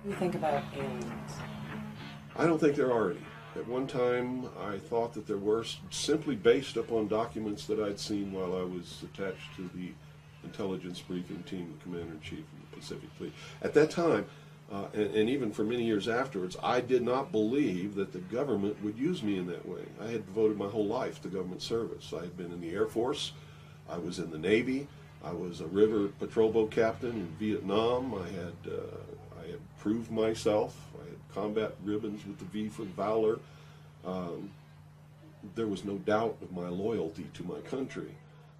do you think about aliens? I don't think there are any. At one time, I thought that there were, simply based upon documents that I'd seen while I was attached to the intelligence briefing team, the Commander-in-Chief of the Pacific Fleet. At that time, and even for many years afterwards, I did not believe that the government would use me in that way. I had devoted my whole life to government service. I had been in the Air Force, I was in the Navy, I was a river patrol boat captain in Vietnam, I had proved myself, I had combat ribbons with the V for Valor. There was no doubt of my loyalty to my country.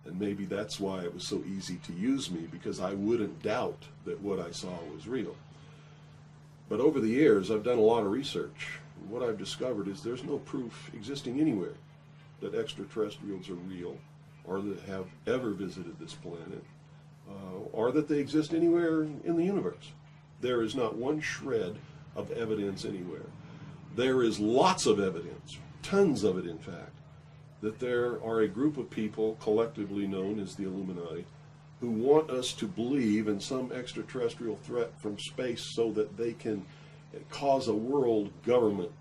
And maybe that's why it was so easy to use me, because I wouldn't doubt that what I saw was real. But over the years, I've done a lot of research. And what I've discovered is there's no proof existing anywhere that extraterrestrials are real, or that have ever visited this planet, or that they exist anywhere in the universe. There is not one shred of evidence anywhere. There is lots of evidence, tons of it in fact, that there are a group of people collectively known as the Illuminati who want us to believe in some extraterrestrial threat from space so that they can cause a world government,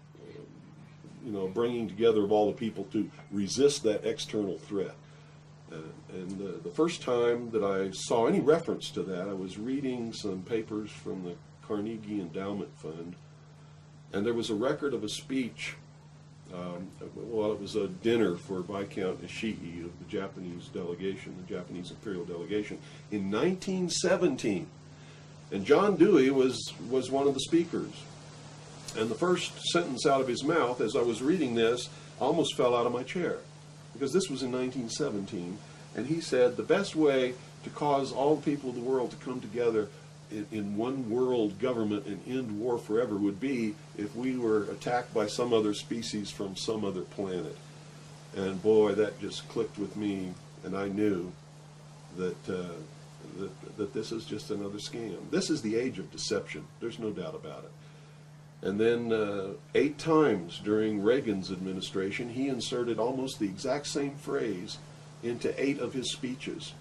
bringing together of all the people to resist that external threat. And the first time that I saw any reference to that, I was reading some papers from the Carnegie Endowment Fund, and there was a record of a speech. It was a dinner for Viscount Ishii of the Japanese delegation, the Japanese imperial delegation, in 1917. And John Dewey was one of the speakers. And the first sentence out of his mouth, as I was reading this, I almost fell out of my chair, because this was in 1917. And he said the best way to cause all the people of the world to come together in one world government and end war forever would be if we were attacked by some other species from some other planet. And boy, that just clicked with me, and I knew that that this is just another scam. This is the age of deception. There's no doubt about it. And then 8 times during Reagan's administration, he inserted almost the exact same phrase into 8 of his speeches.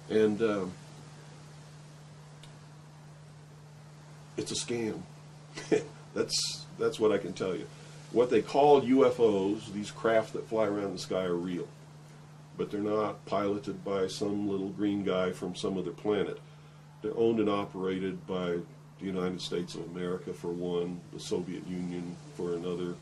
And it's a scam. That's what I can tell you. What they call UFOs, these craft that fly around the sky, are real. But they're not piloted by some little green guy from some other planet. They're owned and operated by the United States of America for one, the Soviet Union for another,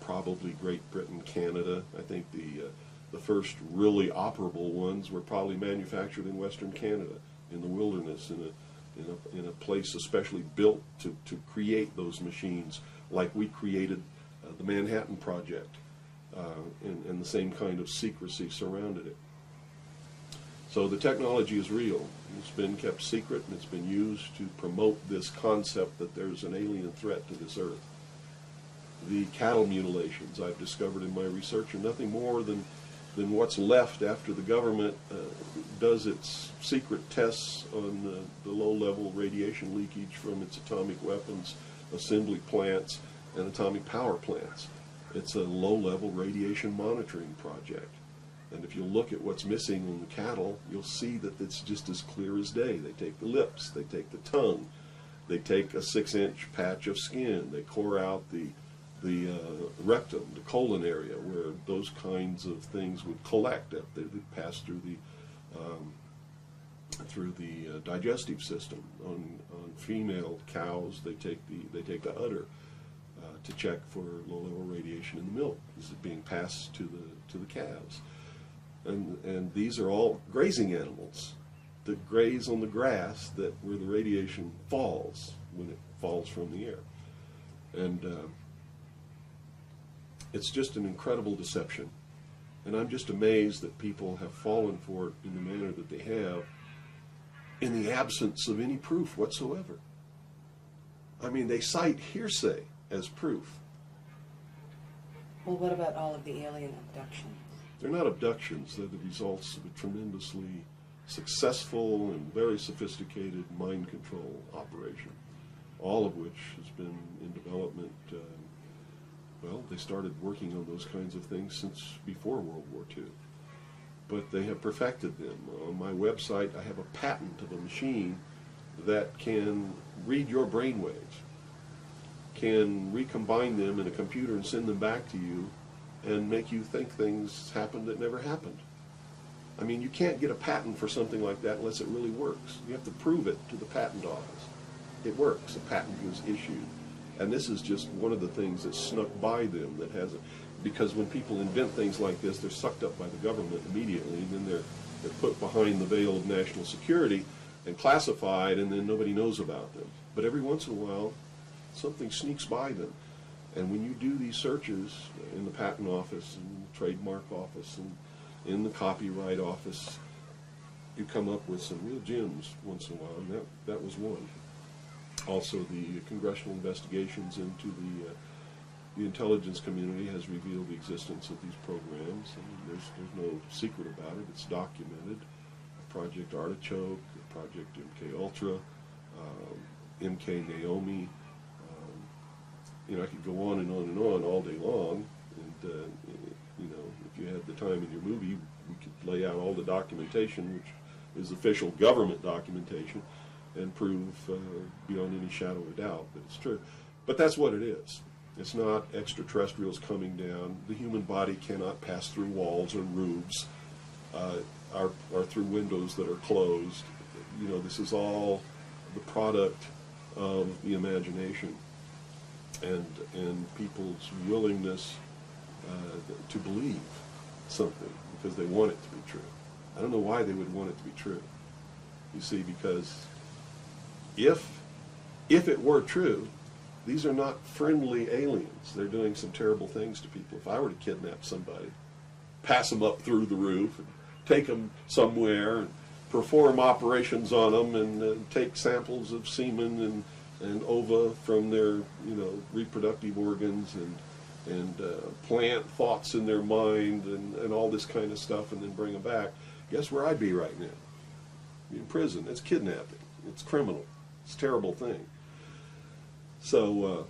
probably Great Britain, Canada. I think the first really operable ones were probably manufactured in Western Canada, in the wilderness, in a place especially built to create those machines, like we created the Manhattan Project, and the same kind of secrecy surrounded it. So the technology is real. It's been kept secret, and it's been used to promote this concept that there's an alien threat to this earth. The cattle mutilations I've discovered in my research are nothing more than what's left after the government does its secret tests on the low-level radiation leakage from its atomic weapons assembly plants and atomic power plants. It's a low-level radiation monitoring project. And if you look at what's missing in the cattle, you'll see that it's just as clear as day. They take the lips, they take the tongue, they take a 6-inch patch of skin, they core out the rectum, the colon area, where those kinds of things would collect. They would pass through the digestive system. On female cows, they take the udder to check for low-level radiation in the milk. This is being passed to the calves, and these are all grazing animals that graze on the grass where the radiation falls when it falls from the air, and it's just an incredible deception. And I'm just amazed that people have fallen for it in the manner that they have, in the absence of any proof whatsoever. I mean, they cite hearsay as proof. Well, what about all of the alien abductions? They're not abductions. They're the results of a tremendously successful and very sophisticated mind control operation, all of which has been in development. Well, they started working on those kinds of things since before World War II. But they have perfected them. On my website, I have a patent of a machine that can read your brainwaves, can recombine them in a computer and send them back to you and make you think things happened that never happened. I mean, you can't get a patent for something like that unless it really works. You have to prove it to the patent office. It works. A patent was issued. And this is just one of the things that snuck by them that hasn't, because when people invent things like this, they're sucked up by the government immediately, and then they're put behind the veil of national security and classified, and then nobody knows about them. But every once in a while, something sneaks by them. And when you do these searches in the patent office and the trademark office and in the copyright office, you come up with some real gems once in a while, and that was one. Also, the congressional investigations into the intelligence community has revealed the existence of these programs. I mean, there's no secret about it. It's documented. Project Artichoke, Project MK Ultra, MK Naomi. I could go on and on and on all day long. And if you had the time in your movie, we could lay out all the documentation, which is official government documentation, and prove beyond any shadow of a doubt that it's true. But that's what it is. It's not extraterrestrials coming down. The human body cannot pass through walls or roofs, or through windows that are closed. This is all the product of the imagination and people's willingness to believe something because they want it to be true. I don't know why they would want it to be true. You see, because if it were true, these are not friendly aliens. They're doing some terrible things to people. If I were to kidnap somebody, pass them up through the roof, and take them somewhere, and perform operations on them, and take samples of semen and ova from their reproductive organs, and plant thoughts in their mind, and all this kind of stuff, and then bring them back, guess where I'd be right now? In prison. It's kidnapping. It's criminal. It's a terrible thing. So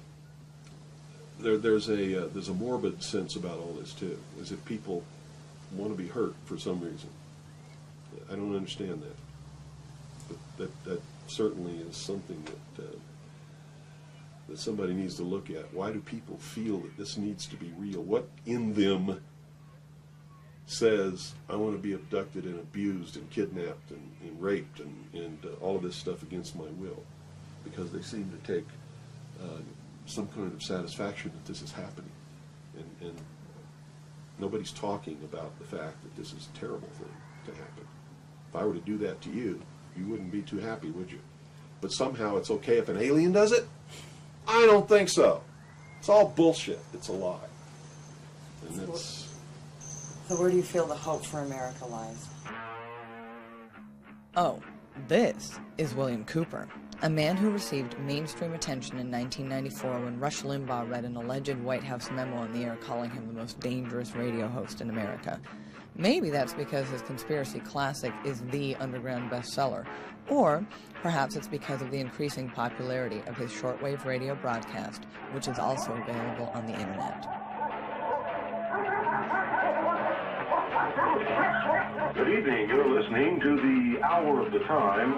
there's a morbid sense about all this too, as if people want to be hurt for some reason. I don't understand that, but that certainly is something that somebody needs to look at. Why do people feel that this needs to be real? What in them says, I want to be abducted and abused and kidnapped and raped and all of this stuff against my will? Because they seem to take some kind of satisfaction that this is happening. And nobody's talking about the fact that this is a terrible thing to happen. If I were to do that to you, you wouldn't be too happy, would you? But somehow it's okay if an alien does it? I don't think so. It's all bullshit. It's a lie. And that's... So where do you feel the hope for America lies? Oh, this is William Cooper, a man who received mainstream attention in 1994 when Rush Limbaugh read an alleged White House memo on the air calling him the most dangerous radio host in America. Maybe that's because his conspiracy classic is the underground bestseller, or perhaps it's because of the increasing popularity of his shortwave radio broadcast, which is also available on the internet. Good evening. You're listening to the Hour of the Time.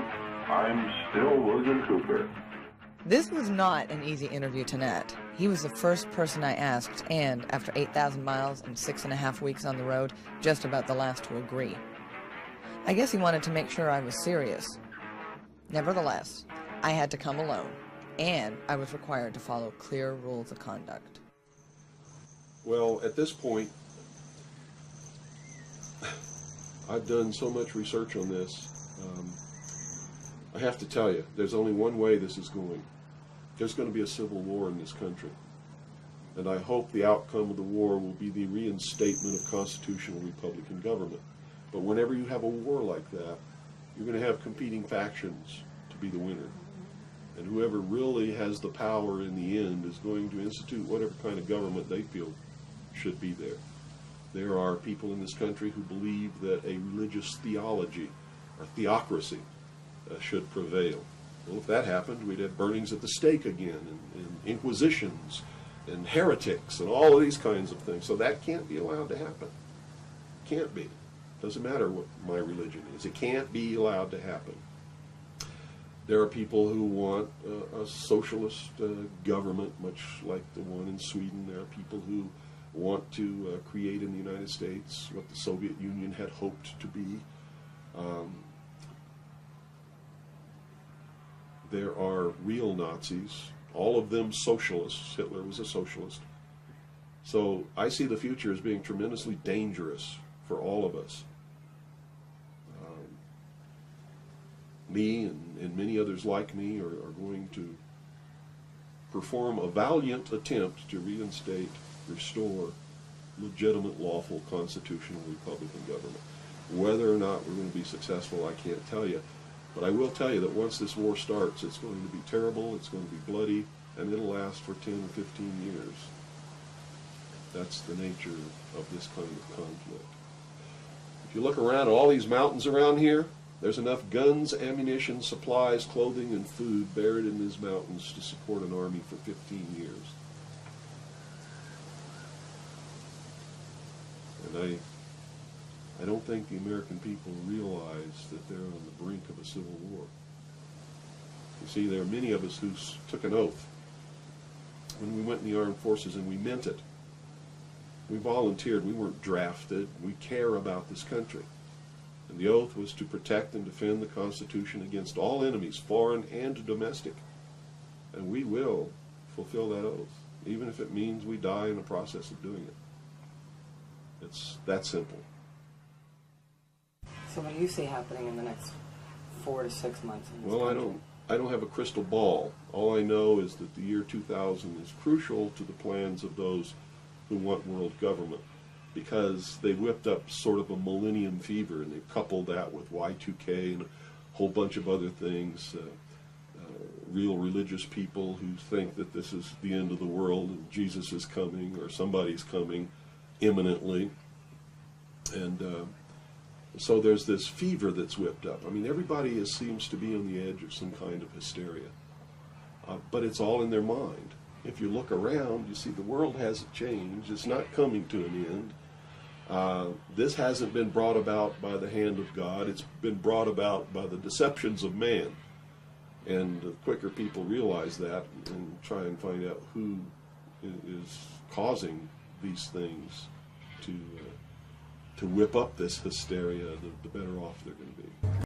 I'm still William Cooper. This was not an easy interview to net. He was the first person I asked, and after 8,000 miles and 6.5 weeks on the road, just about the last to agree. I guess he wanted to make sure I was serious. Nevertheless, I had to come alone, and I was required to follow clear rules of conduct. Well, at this point, I've done so much research on this. I have to tell you, there's only one way this is going. There's going to be a civil war in this country. And I hope the outcome of the war will be the reinstatement of constitutional Republican government. But whenever you have a war like that, you're going to have competing factions to be the winner. And whoever really has the power in the end is going to institute whatever kind of government they feel should be there. There are people in this country who believe that a religious theology or theocracy should prevail. Well, if that happened, we'd have burnings at the stake again, and inquisitions, and heretics, and all of these kinds of things. So that can't be allowed to happen. Can't be. Doesn't matter what my religion is. It can't be allowed to happen. There are people who want a socialist government, much like the one in Sweden. There are people who want to create in the United States what the Soviet Union had hoped to be. There are real Nazis, all of them socialists. Hitler was a socialist. So I see the future as being tremendously dangerous for all of us. Me and many others like me are going to perform a valiant attempt to reinstate, restore legitimate, lawful, constitutional Republican government. Whether or not we're going to be successful, I can't tell you. But I will tell you that once this war starts, it's going to be terrible, it's going to be bloody, and it'll last for 10 or 15 years. That's the nature of this kind of conflict. If you look around at all these mountains around here, there's enough guns, ammunition, supplies, clothing, and food buried in these mountains to support an army for 15 years. And I don't think the American people realize that they're on the brink of a civil war. You see, there are many of us who took an oath when we went in the armed forces, and we meant it. We volunteered. We weren't drafted. We care about this country. And the oath was to protect and defend the Constitution against all enemies, foreign and domestic. And we will fulfill that oath, even if it means we die in the process of doing it. It's that simple. So what do you see happening in the next 4 to 6 months in this Well, country? I don't have a crystal ball. All I know is that the year 2000 is crucial to the plans of those who want world government, because they whipped up sort of a millennium fever, and they've coupled that with Y2K and a whole bunch of other things. Real religious people who think that this is the end of the world and Jesus is coming or somebody's coming imminently. And so there's this fever that's whipped up. I mean, everybody seems to be on the edge of some kind of hysteria. But it's all in their mind. If you look around, you see the world hasn't changed. It's not coming to an end. This hasn't been brought about by the hand of God. It's been brought about by the deceptions of man. And the quicker people realize that and try and find out who is causing these things to whip up this hysteria, the better off they're going to be.